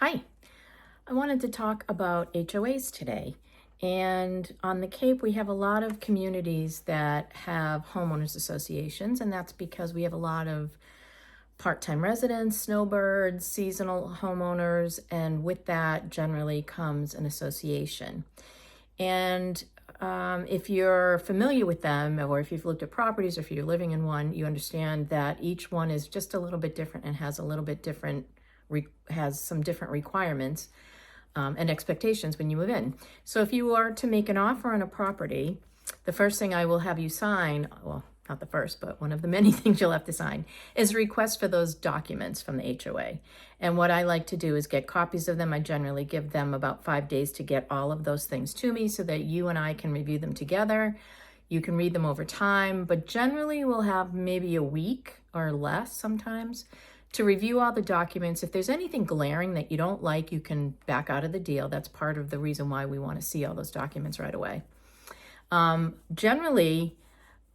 Hi, I wanted to talk about HOAs today. And on the Cape, we have a lot of communities that have homeowners associations, and that's because we have a lot of part-time residents, snowbirds, seasonal homeowners, and with that generally comes an association. And if you're familiar with them, or if you've looked at properties, or if you're living in one, you understand that each one is just a little bit different and has a little bit different, has some different requirements and expectations when you move in. So if you are to make an offer on a property, the first thing I will have you sign, well, not the first, but one of the many things you'll have to sign, is a request for those documents from the HOA. And what I like to do is get copies of them. I generally give them about 5 days to get all of those things to me so that you and I can review them together. You can read them over time, but generally we'll have maybe a week or less sometimes to review all the documents. If there's anything glaring that you don't like, you can back out of the deal. That's part of the reason why we want to see all those documents right away. Generally,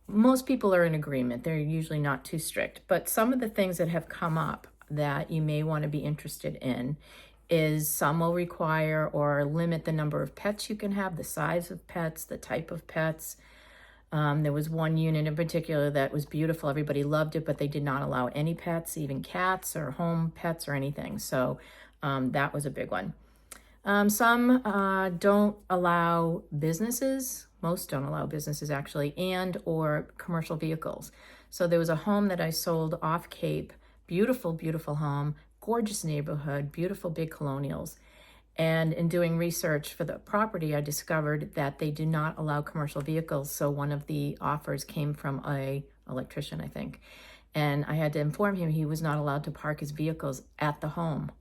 most people are in agreement. They're usually not too strict, but some of the things that have come up that you may want to be interested in is some will require or limit the number of pets you can have, the size of pets, the type of pets. There was one unit in particular that was beautiful. Everybody loved it, but they did not allow any pets, even cats or home pets or anything. So that was a big one. Some don't allow businesses. Most don't allow businesses actually, and or commercial vehicles. So there was a home that I sold off Cape, beautiful, beautiful home, gorgeous neighborhood, beautiful big colonials. And in doing research for the property, I discovered that they do not allow commercial vehicles. So one of the offers came from an electrician, I think. And I had to inform him he was not allowed to park his vehicles at the home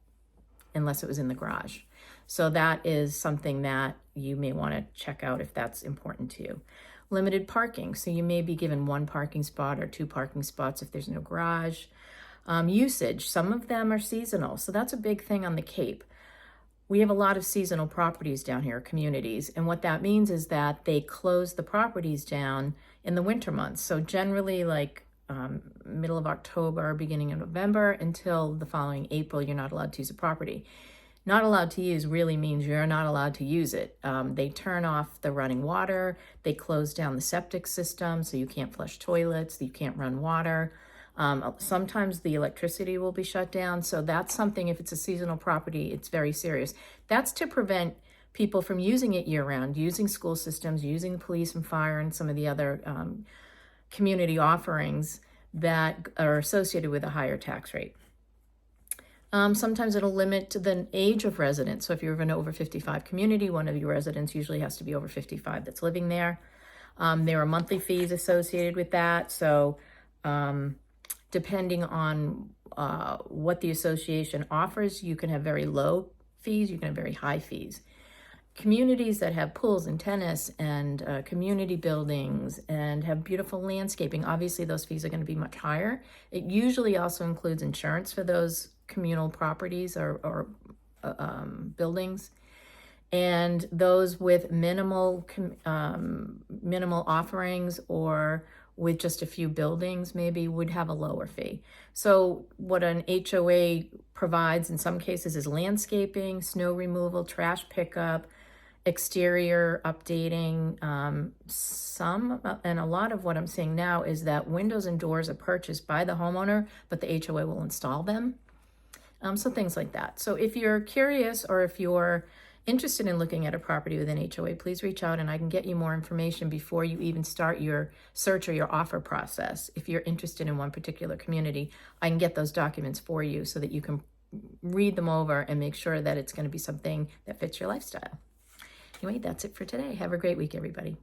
unless it was in the garage. So that is something that you may want to check out if that's important to you. Limited parking. So you may be given one parking spot or two parking spots if there's no garage. Usage. Some of them are seasonal. So that's a big thing on the Cape. We have a lot of seasonal properties down here, communities, and what that means is that they close the properties down in the winter months. So generally like middle of October, beginning of November until the following April, you're not allowed to use a property. Not allowed to use really means you're not allowed to use it. They turn off the running water, they close down the septic system, so you can't flush toilets, you can't run water. Sometimes the electricity will be shut down. So that's something, if it's a seasonal property, it's very serious. That's to prevent people from using it year round, using school systems, using the police and fire and some of the other community offerings that are associated with a higher tax rate. Sometimes it'll limit the age of residents. So if you're in an over 55 community, one of your residents usually has to be over 55 that's living there. There are monthly fees associated with that. So depending on what the association offers, you can have very low fees, you can have very high fees. Communities that have pools and tennis and community buildings and have beautiful landscaping, obviously those fees are going to be much higher. It usually also includes insurance for those communal properties or buildings. And those with minimal offerings or with just a few buildings maybe would have a lower fee. So what an HOA provides in some cases is landscaping, snow removal, trash pickup, exterior updating. And a lot of what I'm seeing now is that windows and doors are purchased by the homeowner, but the HOA will install them. So things like that. So if you're curious or if you're interested in looking at a property with an HOA, please reach out and I can get you more information before you even start your search or your offer process. If you're interested in one particular community, I can get those documents for you so that you can read them over and make sure that it's going to be something that fits your lifestyle. Anyway, that's it for today. Have a great week, everybody.